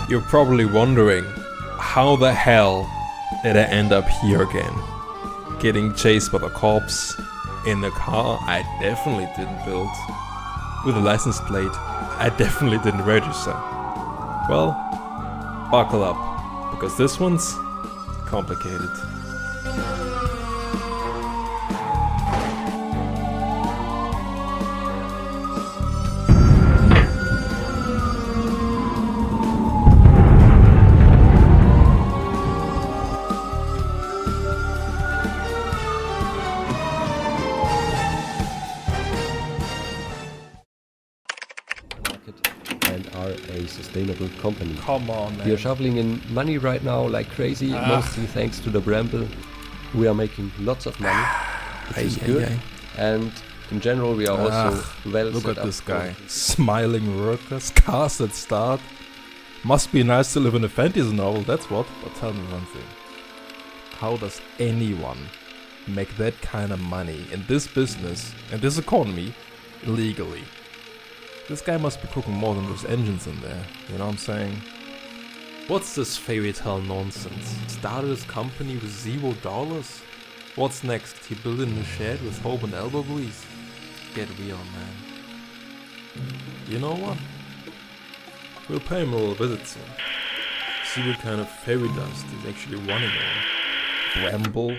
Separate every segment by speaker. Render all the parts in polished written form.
Speaker 1: You're probably wondering, how the hell did I end up here again? Getting chased by the cops in a car I definitely didn't build, with a license plate I definitely didn't register. Well, buckle up, because this one's complicated.
Speaker 2: Sustainable company.
Speaker 1: Come on, man.
Speaker 2: We are shoveling in money right now like crazy, mostly thanks to the Bramble. We are making lots of money, which is good. And in general, we are also well
Speaker 1: Look
Speaker 2: set
Speaker 1: at this
Speaker 2: up
Speaker 1: guy. Smiling workers, cars that start. Must be nice to live in a fantasy novel, that's what. But tell me one thing. How does anyone make that kind of money in this business, in this economy, legally? This guy must be cooking more than those engines in there, you know what I'm saying? What's this fairy tale nonsense? Started his company with $0? What's next? He built it in a shed with hope and elbow grease? Get real, man. You know what? We'll pay him a little visit soon. See what kind of fairy dust he's actually running on. Bramble?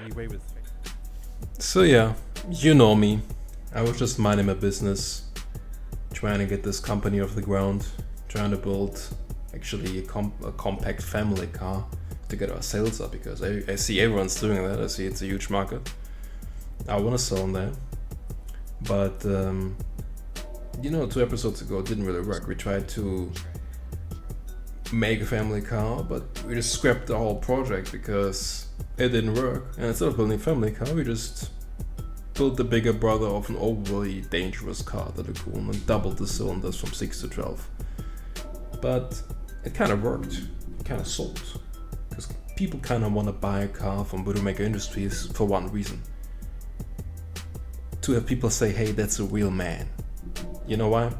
Speaker 1: Anyway with me. So yeah, you know me. I was just minding my business, trying to get this company off the ground, trying to build actually a compact family car to get our sales up, because I see everyone's doing that. I see it's a huge market. I want to sell on that. But, 2 episodes ago it didn't really work. We tried to make a family car, but we just scrapped the whole project because it didn't work. And instead of building a family car, we just built the bigger brother of an overly dangerous car, the Tycoon, and doubled the cylinders from 6 to 12. But it kind of worked, it kind of sold, because people kind of want to buy a car from widowmaker Industries for one reason. To have people say, hey, that's a real man. You know why?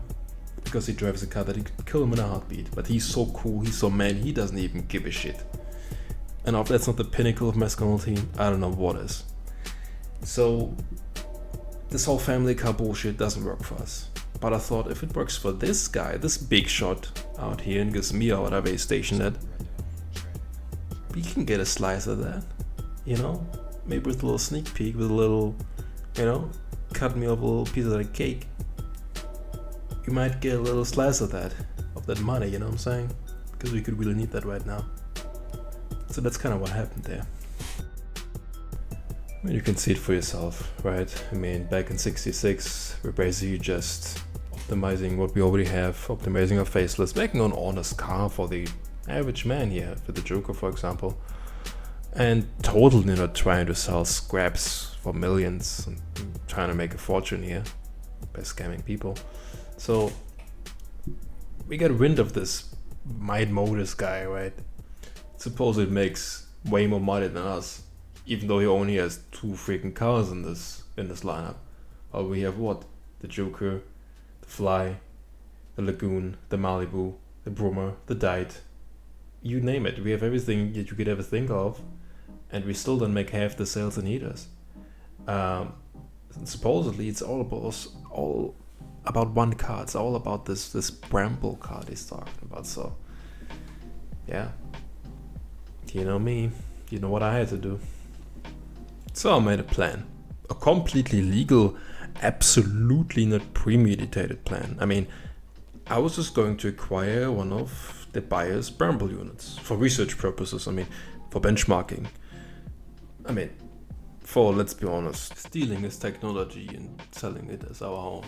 Speaker 1: Because he drives a car that he could kill him in a heartbeat, but he's so cool, he's so man, he doesn't even give a shit. And if that's not the pinnacle of masculinity, I don't know what is. So this whole family car bullshit doesn't work for us. But I thought, if it works for this guy, this big shot out here in Gizmir or whatever he's stationed at, we can get a slice of that, you know? Maybe with a little sneak peek, with a little, cut me off a little piece of that cake. You might get a little slice of that money, you know what I'm saying? Because we could really need that right now. So that's kind of what happened there. You can see it for yourself, right? I mean, back in 66, we're basically just optimizing what we already have, optimizing our faceless, making an honest car for the average man here, for the Joker, for example. And totally not trying to sell scraps for millions and trying to make a fortune here by scamming people. So we got wind of this Might Motors guy, right? Suppose it makes way more money than us. Even though he only has 2 freaking cars in this lineup. Or we have what? The Joker, the Fly, the Lagoon, the Malibu, the Brummer, the Dite. You name it. We have everything that you could ever think of. And we still don't make half the sales in heaters. Supposedly it's all about one car. It's all about this Bramble car he's talking about. So, yeah. You know me. You know what I had to do. So I made a plan, a completely legal, absolutely not premeditated plan. I mean, I was just going to acquire one of the BAYER's Bramble units for research purposes, for benchmarking. For, let's be honest, stealing his technology and selling it as our own.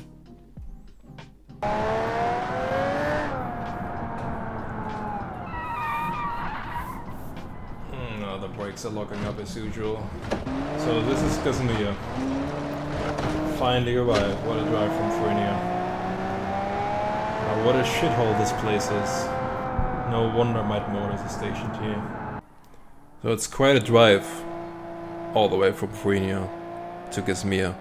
Speaker 1: The brakes are locking up as usual. So this is Gizmir. Finally arrived. What a drive from Fruinia. What a shithole this place is. No wonder Might Motors is stationed here. So it's quite a drive all the way from Fruinia to Gizmir.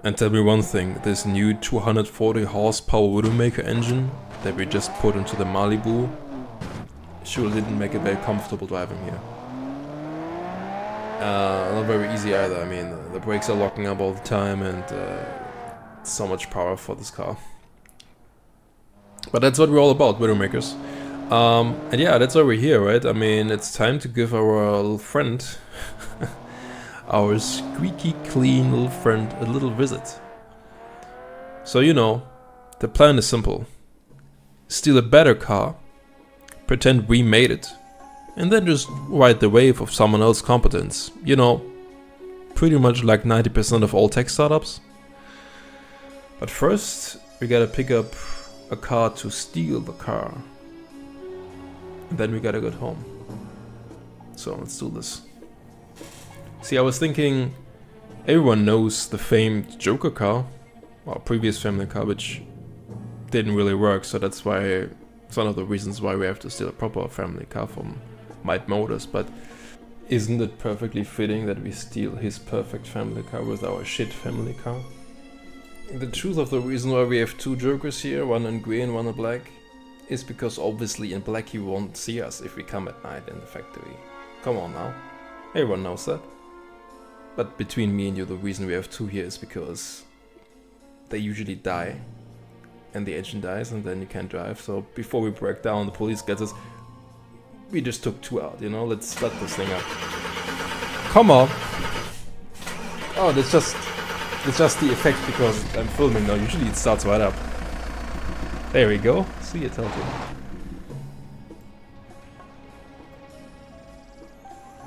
Speaker 1: And tell me one thing, this new 240 horsepower widowmaker engine that we just put into the Malibu surely didn't make it very comfortable driving here. Not very easy either. I mean, the brakes are locking up all the time and so much power for this car. But that's what we're all about, widowmakers. And yeah, that's why we're here, right? I mean, it's time to give our little friend, our squeaky clean little friend, a little visit. So you know, the plan is simple. Steal a better car, pretend we made it, and then just ride the wave of someone else's competence. You know, pretty much like 90% of all tech startups. But first, we gotta pick up a car to steal the car. And then we gotta get home. So let's do this. See, I was thinking, everyone knows the famed Joker car, our previous family car, which didn't really work, so that's why it's one of the reasons why we have to steal a proper family car from Might Motors. But isn't it perfectly fitting that we steal his perfect family car with our shit family car? The truth of the reason why we have two Jokers here, one in grey and one in black, is because obviously in black he won't see us if we come at night in the factory. Come on now, everyone knows that. But between me and you, the reason we have two here is because they usually die and the engine dies and then you can't drive. So before we break down, the police gets us. We just took two out, you know, let's start this thing up. Come on! Oh, it's just the effect because I'm filming now. Usually it starts right up. There we go. See, I told you.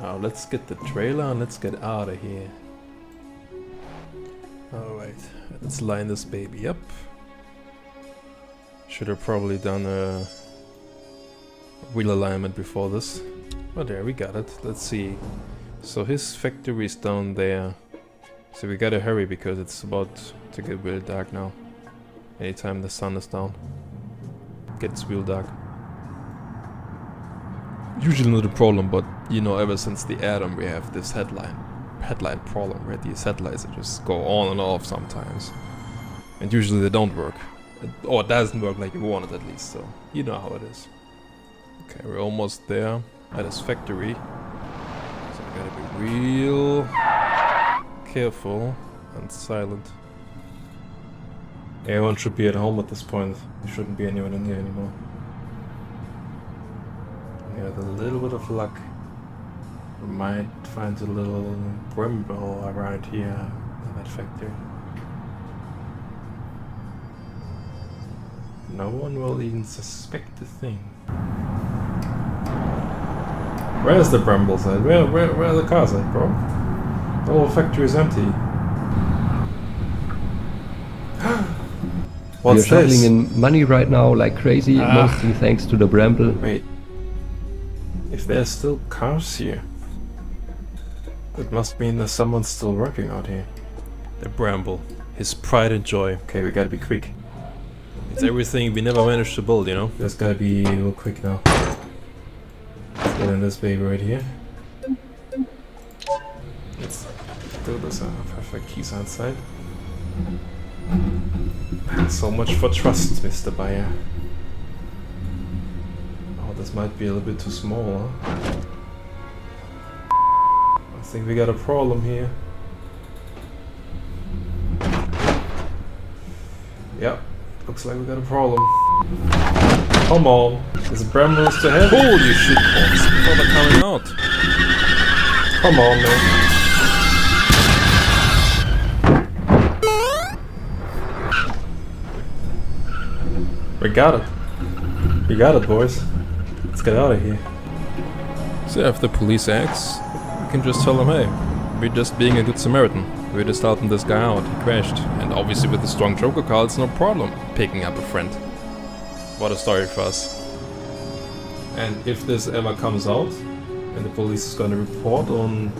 Speaker 1: Now let's get the trailer and let's get out of here. Alright, let's line this baby up. Should have probably done a wheel alignment before this. Oh, there, we got it. Let's see. So his factory is down there. So we gotta hurry because it's about to get real dark now. Anytime the sun is down, it gets real dark. Usually not a problem, but you know, ever since the Atom we have this headline problem where these headlights just go on and off sometimes. And usually they don't work. Or it doesn't work like you want it at least, so you know how it is. Okay, we're almost there at his factory. So we gotta be real careful and silent. Everyone should be at home at this point. There shouldn't be anyone in here anymore. Yeah, with a little bit of luck, we might find a little Bramble around here in that factory. No one will even suspect a thing. Where's the Bramble side? Where are the cars at, bro? The whole factory is empty. What's
Speaker 2: We are
Speaker 1: this?
Speaker 2: shoveling in money right now like crazy, mostly thanks to the Bramble.
Speaker 1: Wait. If there's still cars here, that must mean there's someone still working out here. The Bramble. His pride and joy. Okay, we gotta be quick. It's everything we never managed to build, you know? Just gotta be a little quick now. Let's get in this baby right here. Let's do this. Perfect, keys outside. So much for trust, Mr. Bayer. Oh, this might be a little bit too small, huh? I think we got a problem here. Yep, looks like we got a problem. Come on, this Bramble is too heavy. Holy shit, boys, people are coming out. Come on, man. We got it. We got it, boys. Let's get out of here. So if the police asks, we can just tell them, hey, we're just being a good Samaritan. We're just helping this guy out. He crashed. And obviously with a strong Joker car, it's no problem picking up a friend. What a story for us. And if this ever comes out, and the police is gonna report on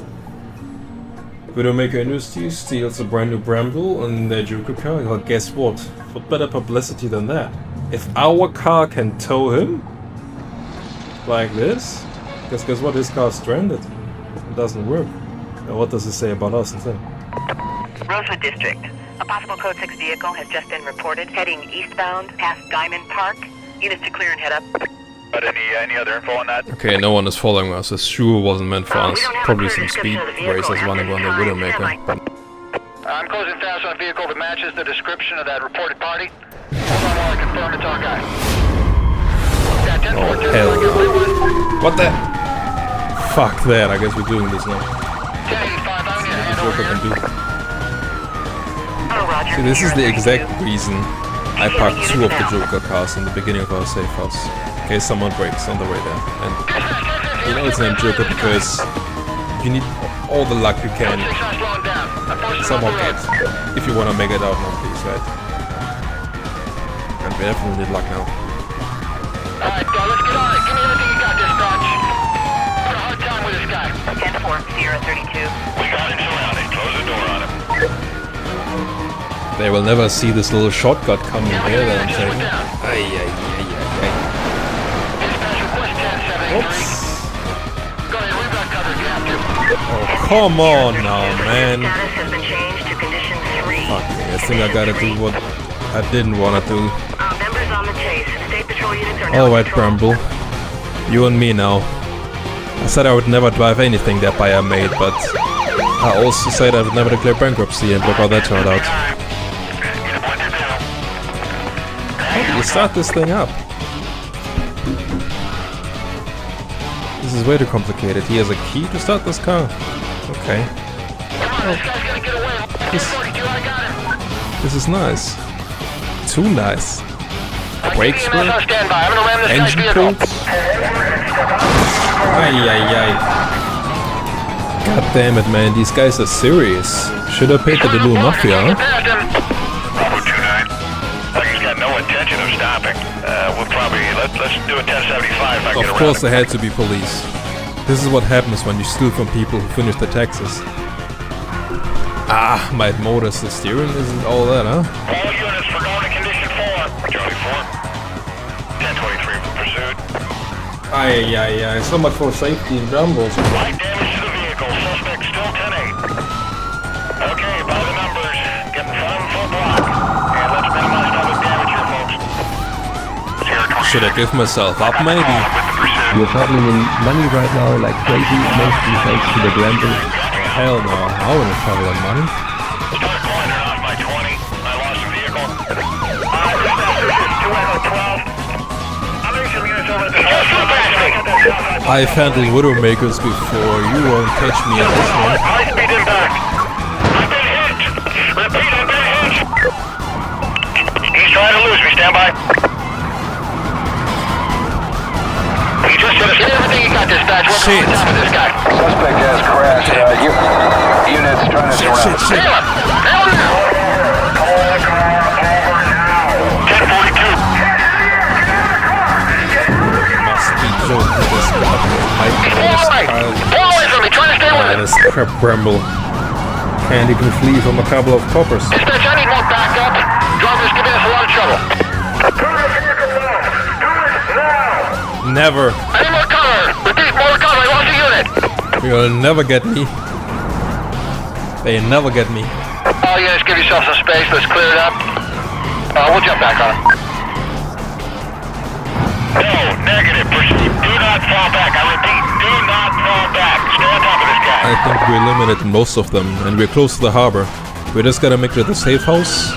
Speaker 1: Widowmaker Industries steals a brand new Bramble and their Joker car, well, guess what? What better publicity than that? If our car can tow him like this, guess what? His car's stranded. It doesn't work. Now what does it say about us instead?
Speaker 3: Rosewood District. A possible Code 6 vehicle has just been reported, heading eastbound past Diamond Park. Units to clear and head up.
Speaker 4: But any other info on that?
Speaker 1: Okay, no one is following us. This sure wasn't meant for us. Probably some speed racers running on the widowmaker. But
Speaker 4: I'm closing fast on a vehicle that matches the description of that reported party. Hold on while I confirm it's our guy. Yeah, 10-4,
Speaker 1: oh hell no. What the? Fuck that, I guess we're doing this now.
Speaker 4: 1085, I'm gonna hand over
Speaker 1: Joker can do.
Speaker 3: Oh, Roger.
Speaker 1: See, this is the exact reason I parked 2 of the Joker cars in the beginning of our safe house. In case someone breaks on the way there. And you know it's named Joker because you need all the luck you can somehow get if you want to make it out of these, right? And we definitely need luck now.
Speaker 4: Alright, let's get on it. Give me everything you got, dispatch. Got a hard time with this guy.
Speaker 3: 10-4, Sierra 32.
Speaker 4: We got him surrounded. Close the door on him.
Speaker 1: They will never see this little shortcut coming here that I'm saying.
Speaker 4: Dispatch request 10-7.
Speaker 1: Oops.
Speaker 4: Go ahead, we've got cover if you have to.
Speaker 1: Oh, come on now, man.
Speaker 3: Status has been changed to condition 3.
Speaker 1: Fuck me, I think I gotta do what I didn't wanna do.
Speaker 3: Members on the chase. State patrol units are now
Speaker 1: Alright, Bramble. You and me now. I said I would never drive anything that BAYER made, but I also said I would never declare bankruptcy, and look how that turned out. How do you start this thing up? This is way too complicated. He has a key to start this car? Okay. Oh. This is nice. Too nice. Brakes work? Engine codes? God damn it, man. These guys are serious. Should have paid the Delu Mafia, huh?
Speaker 4: Bravo 2-9. He's got no intention of stopping. We'll probably let's do a 1075 if I get
Speaker 1: Of course there had to be police. This is what happens when you steal from people who finish their taxes. Ah, my motors, the steering isn't all that, huh?
Speaker 4: All units for going to condition 4. Charlie 4. 1023 for pursuit.
Speaker 1: Aye. So much for safety in Bramble.
Speaker 4: Light damage to the vehicle. Suspect still 10-8. Okay, by the numbers. Get in front of him for a block. And let's minimize public damage here, folks.
Speaker 1: Should I give myself up, maybe?
Speaker 2: We're traveling in money right now like crazy, mostly thanks to the Bramble.
Speaker 1: Hell no, I wanna travel on money.
Speaker 4: Start going off by 20. I lost the vehicle. Dispatch, 2 Echo 12. I'm moving some units over to the
Speaker 1: I've handled widowmakers before, you won't catch me on this one.
Speaker 4: High speed impact. I've been hit. Repeat, I've been hit. He's trying to lose me. Stand by. He just hit us. Get everything you got, dispatch. We're on top of this guy.
Speaker 5: Suspect has crashed. Units trying to surround.
Speaker 1: Shit.
Speaker 4: Hell no! Call the car over now. 1042.
Speaker 1: Must be joking this guy.
Speaker 4: Pull away from me. Try to stay with him.
Speaker 1: This crap Bramble can't even flee from a couple of coppers.
Speaker 4: Dispatch, I need more backup. Driver's giving us a lot of trouble.
Speaker 1: Never.
Speaker 4: I need more cover. Repeat, more cover. I lost a unit.
Speaker 1: You'll never get me. They never get me.
Speaker 4: All units, give yourself some space. Let's clear it up. We'll jump back on him. No, negative. Proceed. Do not fall back. I repeat, do not fall back. Stay on top of this guy.
Speaker 1: I think we eliminated most of them, and we're close to the harbor. We just gotta make it to the safe house.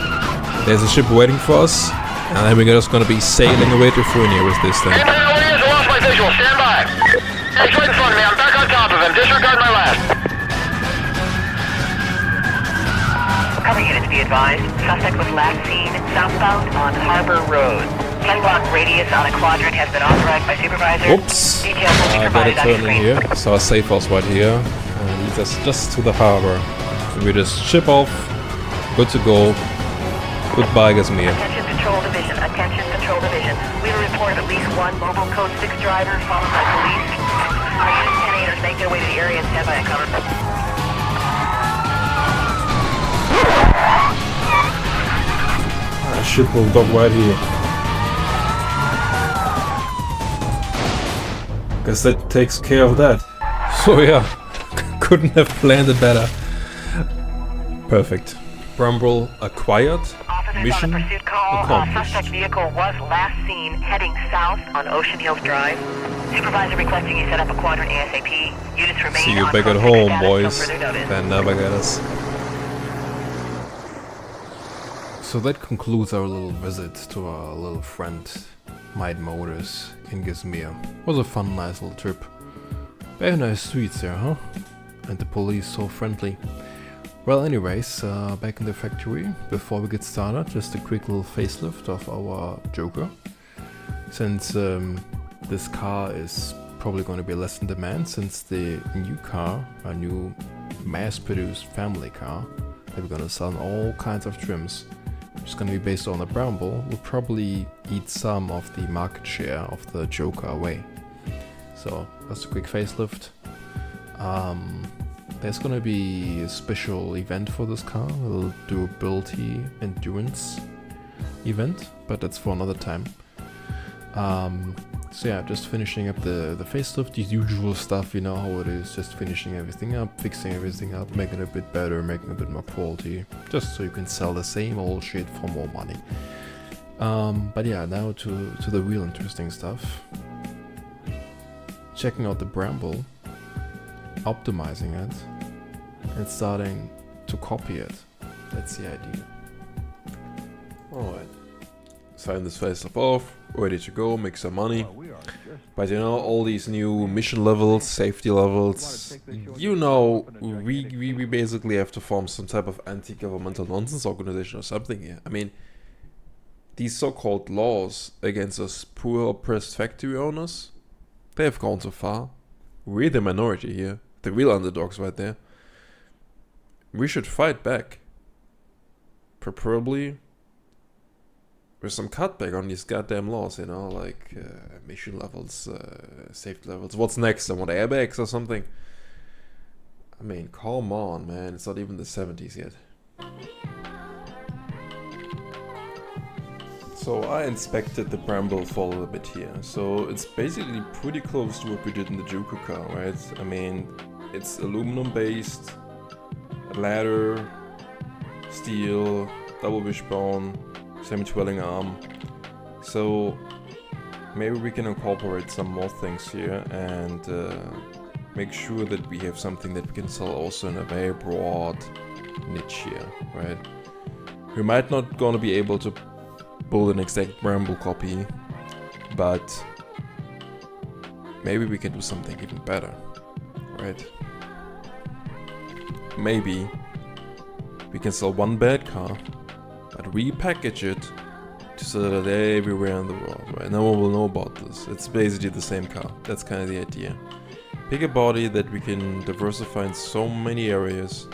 Speaker 1: There's a ship waiting for us, and then we're just gonna be sailing away to Fruinia with this thing.
Speaker 4: Anybody know where he is? I lost my visual. Stand by. He's right in front of me. I'm back on top of him. Disregard my last.
Speaker 3: Cover units be advised. Suspect was last seen southbound on Harbor Road. 10 block radius on a quadrant has been authorized by supervisor.
Speaker 1: Oops!
Speaker 3: Details will be
Speaker 1: I
Speaker 3: provided
Speaker 1: better
Speaker 3: on your
Speaker 1: turn in
Speaker 3: screen.
Speaker 1: here. So our safe house right here. Leads us just to the harbor. So we just ship off. Good to go. Goodbye, Gazmir.
Speaker 3: Attention Patrol Division. Attention Patrol Division. We will report at least one mobile Code 6 driver followed by police. Our unit 10-8ers make their way to the area and stand by a cover.
Speaker 1: Ship will dock right here. Guess that takes care of that. So yeah, couldn't have planned it better. Perfect. Bramble acquired.
Speaker 3: Officers
Speaker 1: Mission
Speaker 3: on a pursuit call.
Speaker 1: accomplished.
Speaker 3: Suspect vehicle was last seen heading south on Ocean Hills Drive. Supervisor requesting you set up a quadrant ASAP. Units remain
Speaker 1: See you
Speaker 3: on
Speaker 1: back at
Speaker 3: close
Speaker 1: home,
Speaker 3: status till
Speaker 1: boys.
Speaker 3: further notice.
Speaker 1: They never get us. So that concludes our little visit to our little friend, Might Motors in Gizmir. Was a fun, nice little trip. Very nice streets there, huh? And the police so friendly. Well, anyways, back in the factory. Before we get started, just a quick little facelift of our Joker. Since this car is probably going to be less in demand, since the new car, a new mass-produced family car that we're going to sell in all kinds of trims, which is going to be based on the Bramble, will probably eat some of the market share of the Joker away. So that's a quick facelift. There's going to be a special event for this car, a little durability endurance event, but that's for another time. So yeah, just finishing up the facelift, the usual stuff, you know how it is, just finishing everything up, fixing everything up, making it a bit better, making a bit more quality, just so you can sell the same old shit for more money. But yeah, now to the real interesting stuff. Checking out the Bramble, optimizing it, and starting to copy it. That's the idea. Alright. Sign this facelift off, ready to go, make some money. But you know, all these new mission levels, safety levels, you know, we basically have to form some type of anti-governmental nonsense organization or something here. I mean, these so-called laws against us poor oppressed factory owners, they have gone so far. We're the minority here, the real underdogs right there. We should fight back. Preferably with some cutback on these goddamn laws, you know, like mission levels, safety levels. What's next? I want airbags or something? I mean, come on, man. It's not even the 70s yet. So I inspected the Bramble for a little bit here. So it's basically pretty close to what we did in the Joker car, right? I mean, it's aluminum based, ladder, steel, double wishbone, semi-twirling arm. So maybe we can incorporate some more things here and make sure that we have something that we can sell also in a very broad niche here, right? We might not gonna be able to build an exact Bramble copy, but maybe we can do something even better, right? Maybe we can sell one bad car, but repackage it to sell it everywhere in the world, right? No one will know about this. It's basically the same car. That's kind of the idea. Pick a body that we can diversify in so many areas.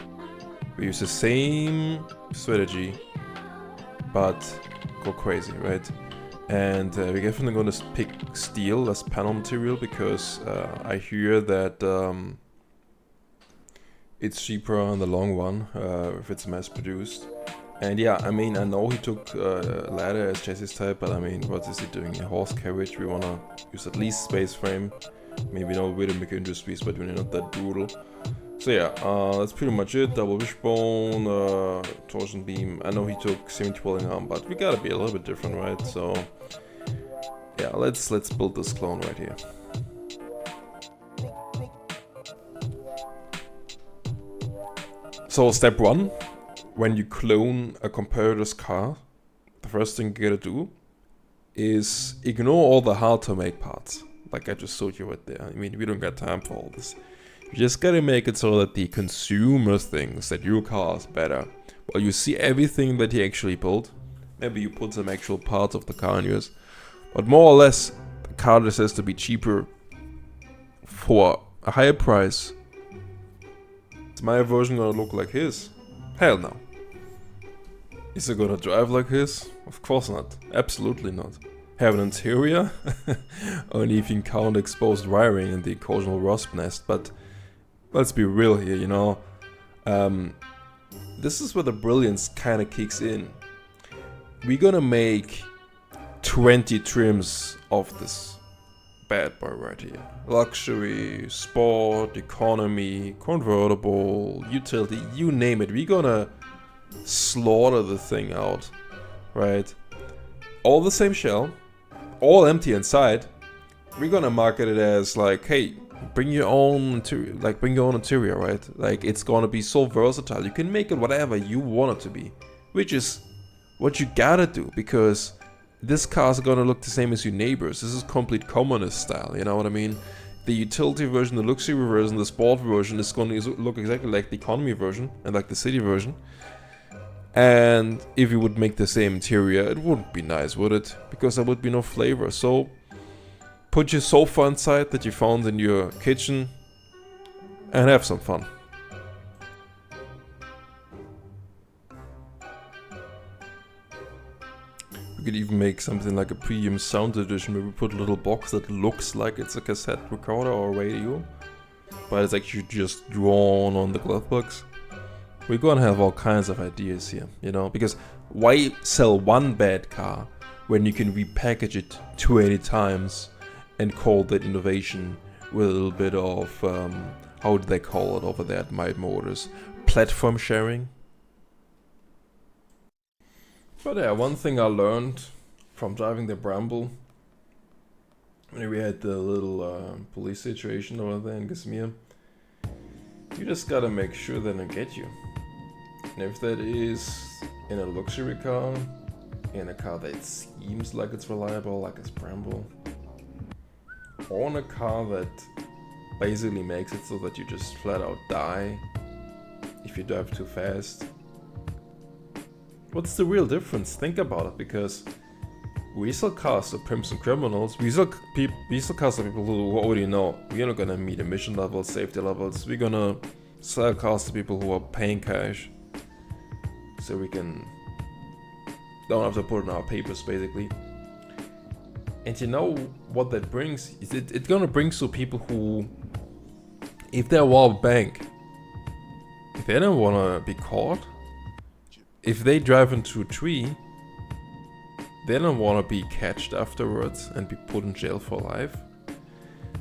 Speaker 1: We use the same strategy, but go crazy, right? And we're definitely going to pick steel as panel material because I hear that it's cheaper in the long run if it's mass produced. And yeah, I mean, I know he took ladder as chassis type, but I mean, what is he doing? A horse carriage? We want to use at least space frame. Maybe no widowmaker industries, but we're not that brutal. So yeah, that's pretty much it. Double wishbone, torsion beam. I know he took semi-twirling arm, but we gotta be a little bit different, right? So yeah, let's build this clone right here. So step one, when you clone a competitor's car, the first thing you gotta do is ignore all the hard to make parts, like I just showed you right there. I mean, we don't got time for all this. You just gotta make it so that the consumer thinks that your car is better. Well, you see everything that he actually built. Maybe you put some actual parts of the car in yours. But more or less, the car just has to be cheaper for a higher price. Is my version gonna look like his? Hell no. Is it gonna drive like his? Of course not. Absolutely not. Have an interior? Only if you can count exposed wiring in the occasional wasp nest, but let's be real here, you know. This is where the brilliance kind of kicks in. We're gonna make 20 trims of this bad boy right here. Luxury, sport, economy, convertible, utility, you name it. We're gonna slaughter the thing out, right? All the same shell, all empty inside. We're gonna market it as like, hey, bring your own interior, right? Like, it's gonna be so versatile. You can make it whatever you want it to be, which is what you gotta do, because this car's gonna look the same as your neighbors. This is complete communist style, you know what I mean? The utility version, the luxury version, the sport version is gonna look exactly like the economy version and like the city version. And if you would make the same interior, it wouldn't be nice, would it? Because there would be no flavor. So put your sofa inside that you found in your kitchen and have some fun. We could even make something like a premium sound edition where we put a little box that looks like it's a cassette recorder or a radio, but it's actually just drawn on the glove box. We're gonna have all kinds of ideas here, you know, because why sell one bad car when you can repackage it 20 times and call that innovation with a little bit of, how do they call it over there at Might Motors? Platform sharing? But yeah, one thing I learned from driving the Bramble, when we had the little police situation over there in Kashmir, you just gotta make sure they don't get you. And if that is in a luxury car, in a car that seems like it's reliable, like it's Bramble, or in a car that basically makes it so that you just flat out die if you drive too fast, what's the real difference? Think about it, because we sell cars to pimps and criminals. We sell cars to people who already know we're not gonna meet emission levels, safety levels. We're gonna sell cars to people who are paying cash, so we don't have to put in our papers, basically. And you know what that brings? It's gonna bring so people who, if they rob a bank, if they don't wanna be caught, if they drive into a tree, they don't wanna be catched afterwards and be put in jail for life.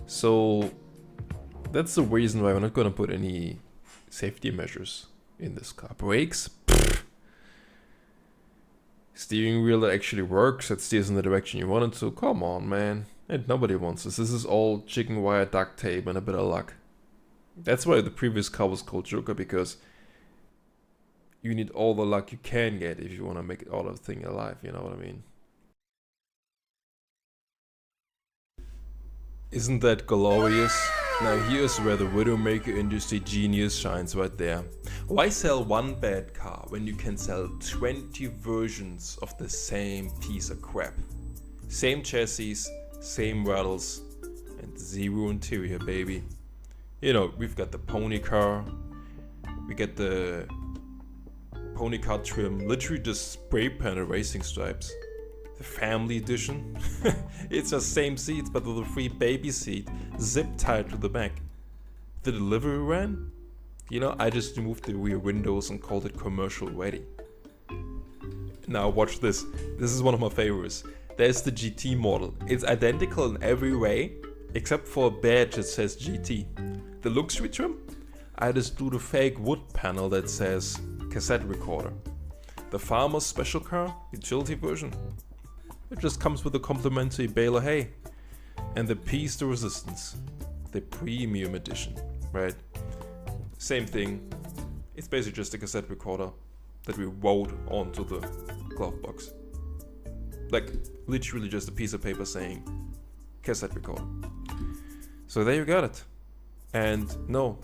Speaker 1: So that's the reason why we're not gonna put any safety measures in this car. Brakes? Pfft. Steering wheel that actually works, that steers in the direction you want it to. Come on, man. And nobody wants this. This is all chicken wire duct tape and a bit of luck. That's why the previous car was called Joker, because you need all the luck you can get if you want to make it out of the thing alive, you know what I mean? Isn't that glorious? Now here's where the widowmaker industry genius shines right there. Why sell one bad car when you can sell 20 versions of the same piece of crap? Same chassis, same rattles, and zero interior, baby. You know, we've got the pony car, we get the pony car trim, literally just spray painted racing stripes. The family edition, it's the same seats but with a free baby seat zip tied to the back. The delivery van, you know, I just removed the rear windows and called it commercial ready. Now watch this, this is one of my favorites. There's the GT model. It's identical in every way except for a badge that says GT. The luxury trim, I just do the fake wood panel that says cassette recorder. The farmer's special car, utility version, it just comes with a complimentary baler hay. And the piece de resistance, the premium edition, right? Same thing, it's basically just a cassette recorder that we wrote onto the glove box. Like literally just a piece of paper saying cassette recorder. So there you got it. And no,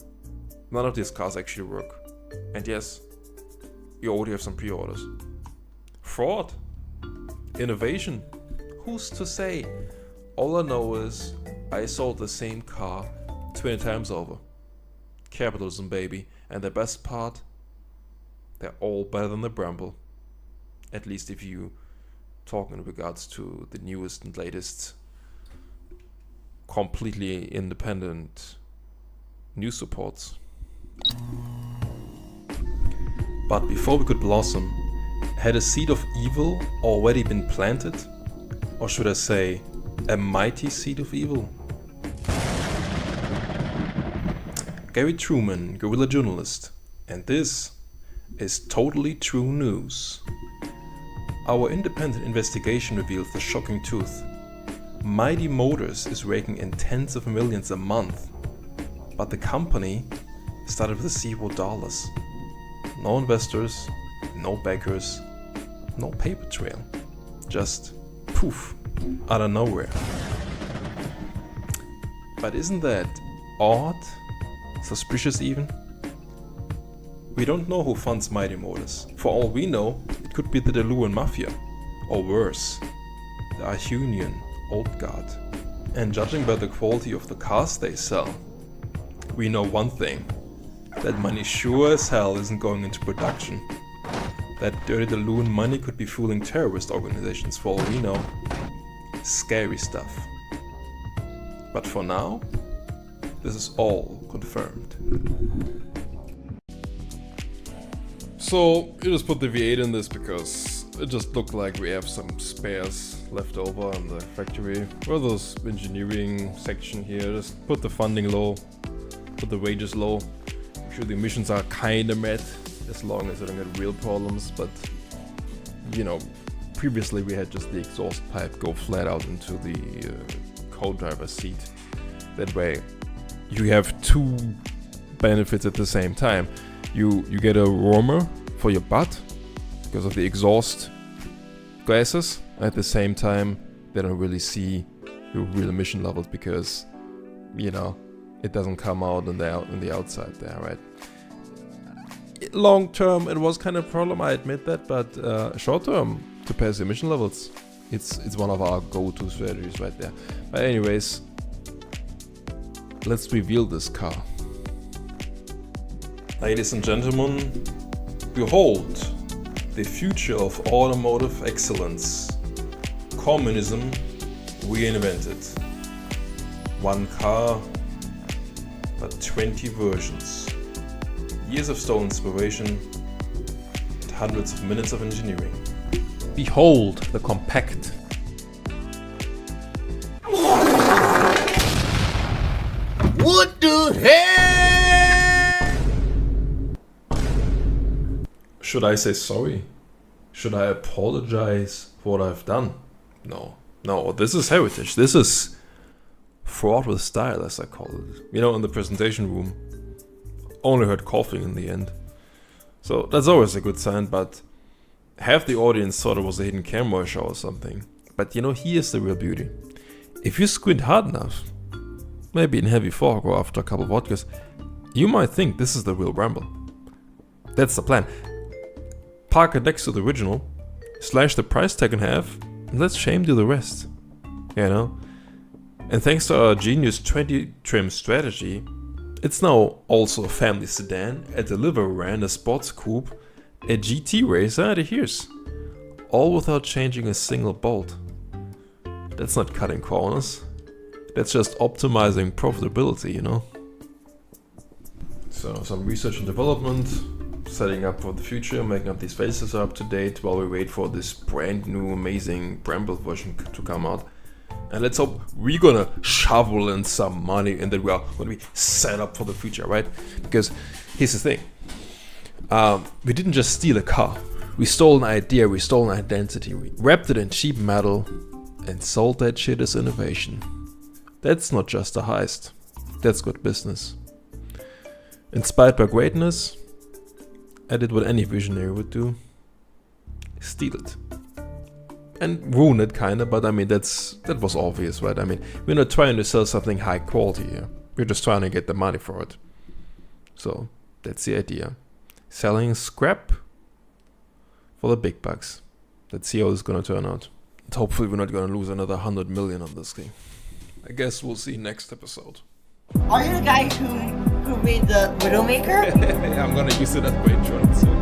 Speaker 1: none of these cars actually work. And yes, you already have some pre-orders. Fraud. Innovation. Who's to say? All I know is I sold the same car 20 times over. Capitalism, baby. And the best part, they're all better than the Bramble. At least if you talk in regards to the newest and latest completely independent news supports. But before we could blossom, had a seed of evil already been planted? Or should I say, a mighty seed of evil? Gary Truman, guerrilla journalist, and this is totally true news. Our independent investigation reveals the shocking truth. Mighty Motors is raking in tens of millions a month, but the company started with $0. No investors, no backers, no paper trail. Just poof, out of nowhere. But isn't that odd? Suspicious even? We don't know who funds Mighty Motors. For all we know, it could be the Deluan Mafia. Or worse, the Arhunian Old Guard. And judging by the quality of the cars they sell, we know one thing. That money sure as hell isn't going into production. That dirty Deluan money could be fooling terrorist organizations for all we know. Scary stuff. But for now, this is all confirmed. So, you just put the V8 in this because it just looked like we have some spares left over in the factory. Or those engineering section here, just put the funding low, put the wages low. Make sure the emissions are kinda met, as long as I don't get real problems, but you know, previously we had just the exhaust pipe go flat out into the co-driver's seat. That way you have two benefits at the same time. You get a warmer for your butt because of the exhaust gases. At the same time, they don't really see your real emission levels because, you know, it doesn't come out on the outside there, right? Long term, it was kind of a problem, I admit that, but short term, to pass the emission levels, it's one of our go-to strategies right there. But anyways, let's reveal this car. Ladies and gentlemen, behold the future of automotive excellence. Communism reinvented. One car, but 20 versions. Years of stolen inspiration and hundreds of minutes of engineering. Behold the Kompakt.
Speaker 6: What the hell?
Speaker 1: Should I say sorry? Should I apologize for what I've done? No, this is heritage. This is fraud with style, as I call it. You know, in the presentation room, only heard coughing in the end. So that's always a good sign, but half the audience thought it was a hidden camera show or something. But you know, here's the real beauty. If you squint hard enough, maybe in heavy fog or after a couple of vodkas, you might think this is the real Bramble. That's the plan. Park it next to the original, slash the price tag in half, and let's shame do the rest. You know? And thanks to our genius 20 trim strategy, it's now also a family sedan, a delivery, a sports coupe, a GT racer, and a hearse. All without changing a single bolt. That's not cutting corners. That's just optimizing profitability, you know? So some research and development, setting up for the future, making up these faces up to date while we wait for this brand new amazing Bramble version to come out. And let's hope we're gonna shovel in some money and that we are gonna be set up for the future, right? Because here's the thing. We didn't just steal a car. We stole an idea, we stole an identity, we wrapped it in cheap metal and sold that shit as innovation. That's not just a heist. That's good business. Inspired by greatness, I did what any visionary would do. Steal it. And ruin it kinda, but I mean that was obvious, right? I mean, we're not trying to sell something high quality here. We're just trying to get the money for it. So that's the idea. Selling scrap for the big bucks. Let's see how this is gonna turn out. And hopefully we're not gonna lose another 100 million on this thing. I guess we'll see next episode.
Speaker 6: Are you the guy who made the widowmaker?
Speaker 1: I'm gonna use it as brain trust soon.